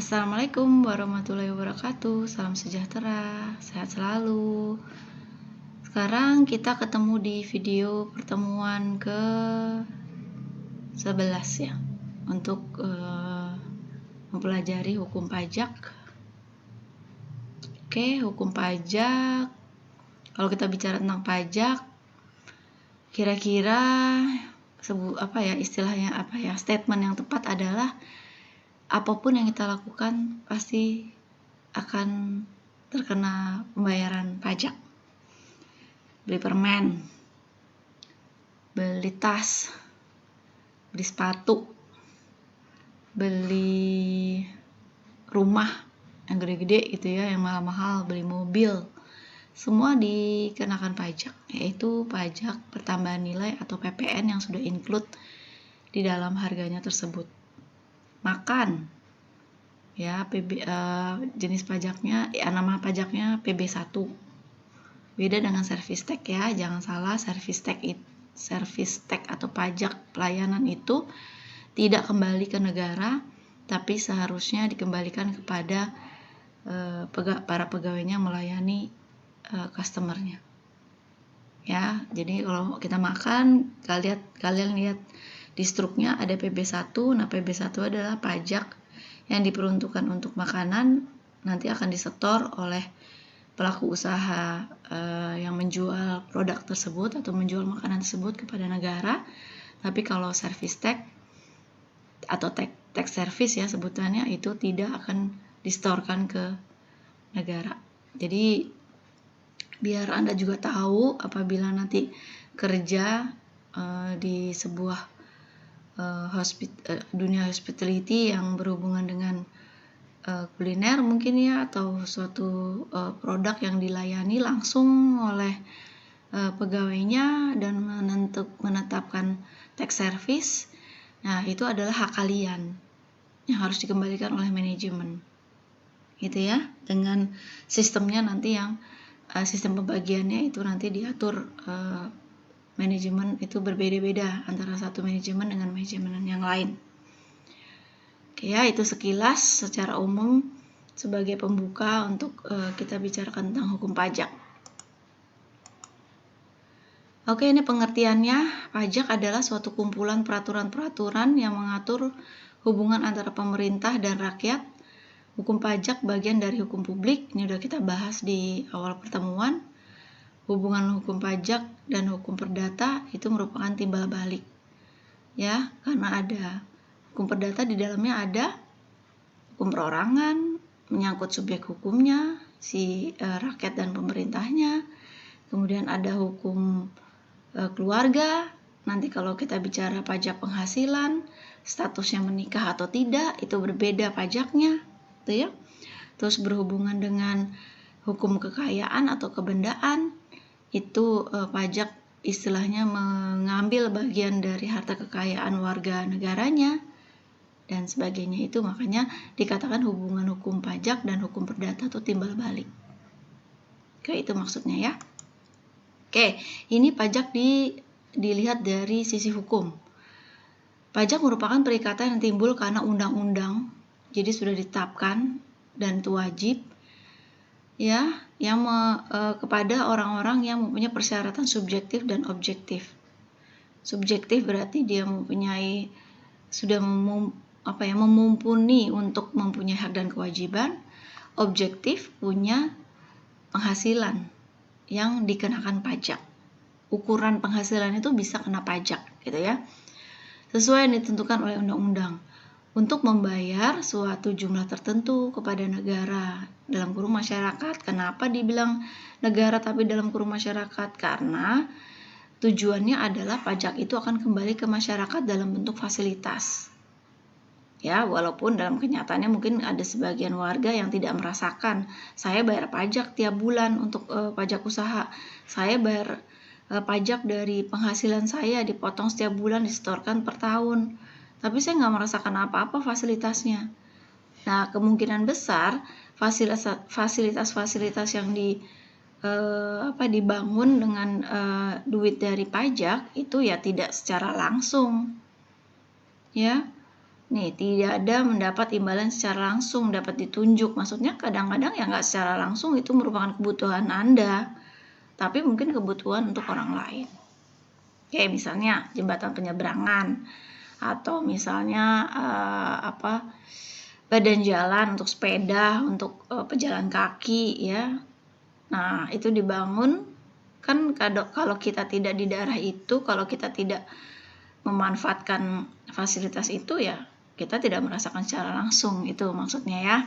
Assalamualaikum warahmatullahi wabarakatuh. Salam sejahtera, sehat selalu. Sekarang kita ketemu di video pertemuan ke 11 ya, untuk mempelajari hukum pajak. Oke, hukum pajak. Kalau kita bicara tentang pajak, kira-kira istilahnya statement yang tepat adalah apapun yang kita lakukan pasti akan terkena pembayaran pajak. Beli permen, beli tas, beli sepatu, beli rumah yang gede-gede gitu ya, yang mahal-mahal, beli mobil, semua dikenakan pajak, yaitu pajak pertambahan nilai atau PPN yang sudah include di dalam harganya tersebut. Makan ya, jenis pajaknya nama pajaknya PB1. Beda dengan service tax ya, jangan salah, service tax atau pajak pelayanan itu tidak kembali ke negara, tapi seharusnya dikembalikan kepada para pegawainya melayani customernya. Ya, jadi kalau kita makan, kalian lihat di struknya ada PB1. Nah, PB1 adalah pajak yang diperuntukkan untuk makanan, nanti akan disetor oleh pelaku usaha yang menjual produk tersebut atau menjual makanan tersebut kepada negara. Tapi kalau service tax atau tax service ya sebutannya, itu tidak akan disetorkan ke negara. Jadi biar Anda juga tahu, apabila nanti kerja di sebuah dunia hospitality yang berhubungan dengan kuliner mungkin ya, atau suatu produk yang dilayani langsung oleh pegawainya dan menetapkan tax service, nah itu adalah hak kalian yang harus dikembalikan oleh manajemen, gitu ya. Dengan sistemnya nanti yang sistem pembagiannya itu nanti diatur manajemen, itu berbeda-beda antara satu manajemen dengan manajemen yang lain. Oke ya, itu sekilas secara umum sebagai pembuka untuk kita bicarakan tentang hukum pajak. Oke, ini pengertiannya. Pajak adalah suatu kumpulan peraturan-peraturan yang mengatur hubungan antara pemerintah dan rakyat. Hukum pajak bagian dari hukum publik. Ini udah kita bahas di awal pertemuan. Hubungan hukum pajak dan hukum perdata itu merupakan timbal balik. Ya, karena ada hukum perdata, di dalamnya ada hukum perorangan, menyangkut subjek hukumnya, si rakyat dan pemerintahnya. Kemudian ada hukum keluarga. Nanti kalau kita bicara pajak penghasilan, statusnya menikah atau tidak, itu berbeda pajaknya, gitu ya. Terus berhubungan dengan hukum kekayaan atau kebendaan, itu pajak istilahnya mengambil bagian dari harta kekayaan warga negaranya dan sebagainya. Itu makanya dikatakan hubungan hukum pajak dan hukum perdata itu timbal balik. Oke, itu maksudnya ya. Oke, ini pajak dilihat dari sisi hukum. Pajak merupakan perikatan yang timbul karena undang-undang, jadi sudah ditetapkan dan itu wajib ya, yang kepada orang-orang yang mempunyai persyaratan subjektif dan objektif. Subjektif berarti dia mempunyai memumpuni untuk mempunyai hak dan kewajiban. Objektif punya penghasilan yang dikenakan pajak. Ukuran penghasilan itu bisa kena pajak, gitu ya. Sesuai yang ditentukan oleh undang-undang untuk membayar suatu jumlah tertentu kepada negara, dalam kurung masyarakat. Kenapa dibilang negara tapi dalam kurung masyarakat? Karena tujuannya adalah pajak itu akan kembali ke masyarakat dalam bentuk fasilitas. Ya, walaupun dalam kenyataannya mungkin ada sebagian warga yang tidak merasakan, saya bayar pajak tiap bulan untuk pajak usaha, saya bayar pajak dari penghasilan saya dipotong setiap bulan, disetorkan per tahun, tapi saya nggak merasakan apa-apa fasilitasnya. Nah, kemungkinan besar fasilitas-fasilitas yang dibangun dengan duit dari pajak itu ya tidak secara langsung, ya. Nih, tidak ada mendapat imbalan secara langsung dapat ditunjuk. Maksudnya kadang-kadang ya nggak secara langsung itu merupakan kebutuhan Anda, tapi mungkin kebutuhan untuk orang lain. Kayak misalnya jembatan penyeberangan, atau misalnya badan jalan untuk sepeda, untuk pejalan kaki ya. Nah, itu dibangun kan kalau kita tidak di daerah itu, kalau kita tidak memanfaatkan fasilitas itu ya kita tidak merasakan secara langsung, itu maksudnya ya.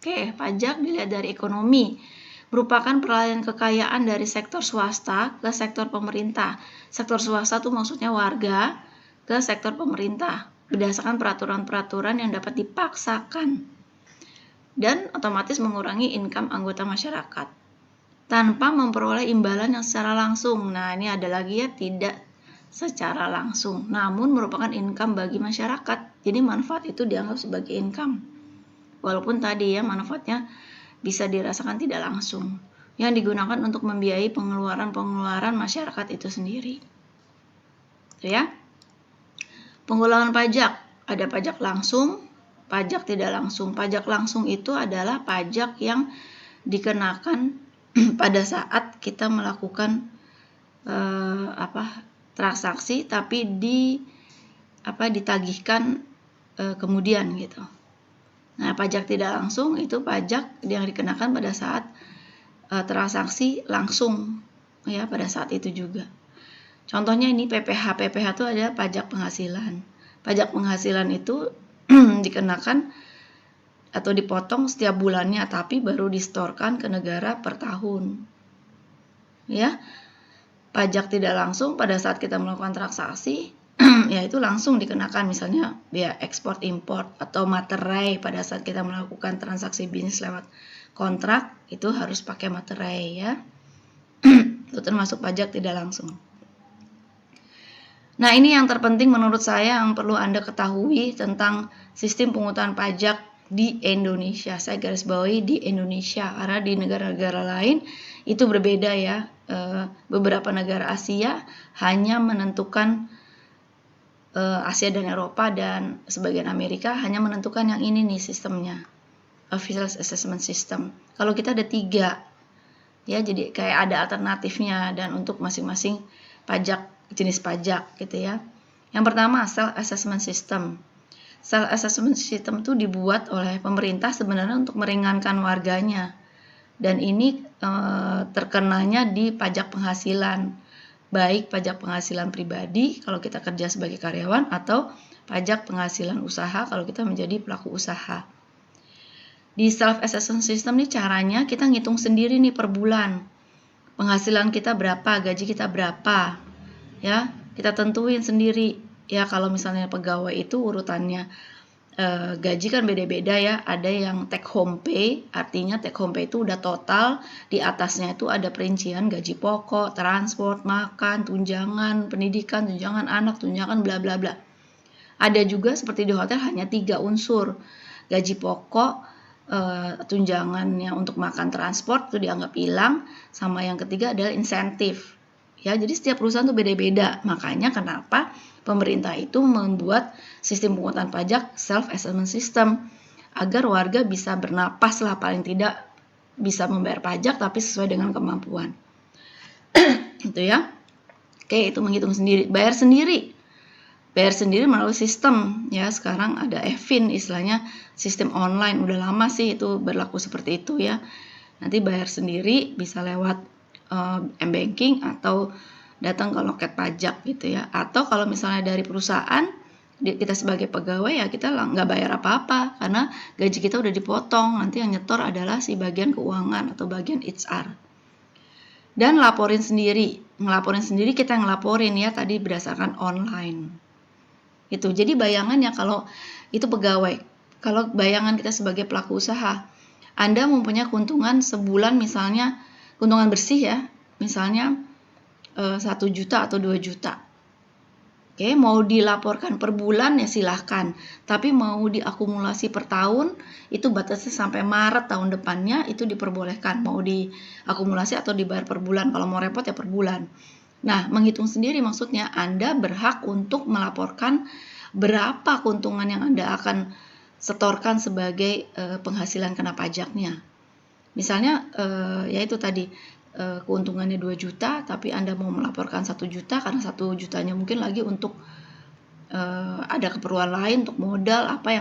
Oke, pajak dilihat dari ekonomi. Merupakan peralihan kekayaan dari sektor swasta ke sektor pemerintah. Sektor swasta itu maksudnya warga ke sektor pemerintah berdasarkan peraturan-peraturan yang dapat dipaksakan dan otomatis mengurangi income anggota masyarakat tanpa memperoleh imbalan yang secara langsung. Nah, ini ada lagi ya, tidak secara langsung, namun merupakan income bagi masyarakat. Jadi manfaat itu dianggap sebagai income. Walaupun tadi ya manfaatnya bisa dirasakan tidak langsung, yang digunakan untuk membiayai pengeluaran masyarakat itu sendiri. Ya. Pengulangan pajak, ada pajak langsung, pajak tidak langsung. Pajak langsung itu adalah pajak yang dikenakan pada saat kita melakukan transaksi tapi ditagihkan kemudian gitu. Nah, pajak tidak langsung itu pajak yang dikenakan pada saat transaksi langsung ya, pada saat itu juga. Contohnya ini PPH. PPH itu ada pajak penghasilan. Pajak penghasilan itu dikenakan atau dipotong setiap bulannya, tapi baru distorkan ke negara per tahun. Ya. Pajak tidak langsung pada saat kita melakukan transaksi yaitu langsung dikenakan, misalnya biaya ekspor import atau materai pada saat kita melakukan transaksi bisnis lewat kontrak, itu harus pakai materai ya. Itu termasuk pajak tidak langsung. Nah, ini yang terpenting menurut saya yang perlu Anda ketahui tentang sistem pungutan pajak di Indonesia. Saya garis bawahi di Indonesia, karena di negara-negara lain itu berbeda ya. Beberapa negara Asia hanya menentukan, Asia dan Eropa dan sebagian Amerika hanya menentukan yang ini nih sistemnya, Official Assessment System. Kalau kita ada 3 ya, jadi kayak ada alternatifnya dan untuk masing-masing pajak, jenis pajak gitu ya. Yang pertama, Self Assessment System. Self Assessment System itu dibuat oleh pemerintah sebenarnya untuk meringankan warganya, dan ini terkenanya di pajak penghasilan, baik pajak penghasilan pribadi kalau kita kerja sebagai karyawan atau pajak penghasilan usaha kalau kita menjadi pelaku usaha. Di self assessment system nih caranya kita ngitung sendiri nih per bulan. Penghasilan kita berapa, gaji kita berapa. Ya, kita tentuin sendiri. Ya, kalau misalnya pegawai itu urutannya gaji kan beda-beda ya. Ada yang take home pay, artinya take home pay itu udah total, di atasnya itu ada perincian gaji pokok, transport, makan, tunjangan pendidikan, tunjangan anak, tunjangan bla bla bla. Ada juga seperti di hotel hanya 3 unsur. Gaji pokok, tunjangannya untuk makan, transport itu dianggap hilang, sama yang ketiga adalah insentif. Ya, jadi setiap perusahaan itu beda-beda. Makanya kenapa pemerintah itu membuat sistem pungutan pajak self assessment system agar warga bisa bernapas lah, paling tidak bisa membayar pajak tapi sesuai dengan kemampuan. Itu ya. Oke, itu menghitung sendiri, bayar sendiri melalui sistem ya. Sekarang ada e-fin, istilahnya sistem online, udah lama sih itu berlaku seperti itu ya. Nanti bayar sendiri bisa lewat m-banking atau datang ke loket pajak gitu ya. Atau kalau misalnya dari perusahaan, kita sebagai pegawai ya kita nggak bayar apa-apa karena gaji kita udah dipotong. Nanti yang nyetor adalah si bagian keuangan atau bagian HR. Dan ngelaporin sendiri kita ngelaporin ya tadi berdasarkan online. Itu. Jadi bayangannya kalau itu pegawai, kalau bayangan kita sebagai pelaku usaha, Anda mempunyai keuntungan sebulan misalnya, keuntungan bersih ya, misalnya 1 juta atau 2 juta. Oke, mau dilaporkan per bulan ya silahkan, tapi mau diakumulasi per tahun itu batasnya sampai Maret tahun depannya itu diperbolehkan, mau diakumulasi atau dibayar per bulan. Kalau mau repot ya per bulan. Nah, menghitung sendiri maksudnya Anda berhak untuk melaporkan berapa keuntungan yang Anda akan setorkan sebagai penghasilan kena pajaknya. Misalnya yaitu tadi keuntungannya 2 juta, tapi Anda mau melaporkan 1 juta karena 1 jutanya mungkin lagi untuk ada keperluan lain, untuk modal apa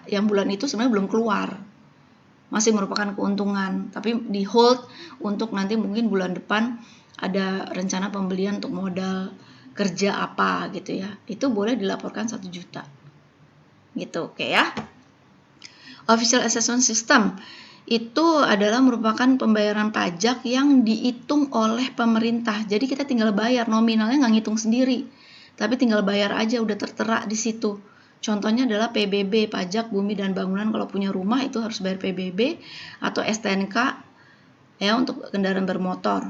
yang bulan itu sebenarnya belum keluar, masih merupakan keuntungan, tapi di hold untuk nanti mungkin bulan depan ada rencana pembelian untuk modal kerja apa gitu ya, itu boleh dilaporkan 1 juta gitu. Oke ya. Official Assessment System itu adalah merupakan pembayaran pajak yang dihitung oleh pemerintah. Jadi kita tinggal bayar, nominalnya nggak ngitung sendiri, tapi tinggal bayar aja, udah tertera di situ. Contohnya adalah PBB, pajak bumi dan bangunan. Kalau punya rumah itu harus bayar PBB, atau STNK ya untuk kendaraan bermotor.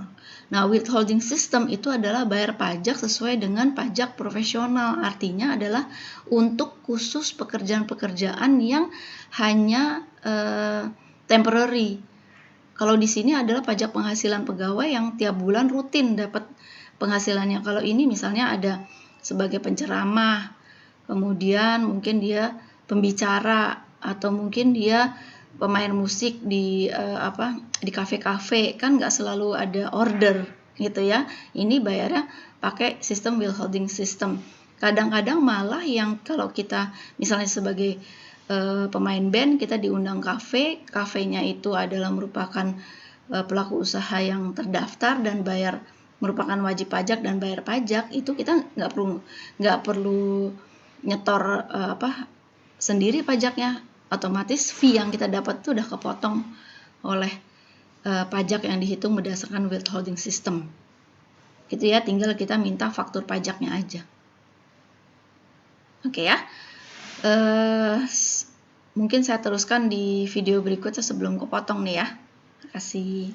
Nah, withholding system itu adalah bayar pajak sesuai dengan pajak profesional. Artinya adalah untuk khusus pekerjaan-pekerjaan yang hanya temporary. Kalau di sini adalah pajak penghasilan pegawai yang tiap bulan rutin dapat penghasilannya. Kalau ini misalnya ada sebagai penceramah, kemudian mungkin dia pembicara, atau mungkin dia pemain musik di di kafe-kafe, kan nggak selalu ada order gitu ya. Ini bayarnya pakai sistem withholding system. Kadang-kadang malah yang kalau kita misalnya sebagai pemain band, kita diundang kafenya itu adalah merupakan pelaku usaha yang terdaftar dan merupakan wajib pajak dan bayar pajak, itu kita nggak perlu nyetor sendiri pajaknya, otomatis fee yang kita dapat itu udah kepotong oleh pajak yang dihitung berdasarkan withholding system gitu ya, tinggal kita minta faktur pajaknya aja. Oke ya. Mungkin saya teruskan di video berikutnya sebelum kepotong nih ya. Terima kasih.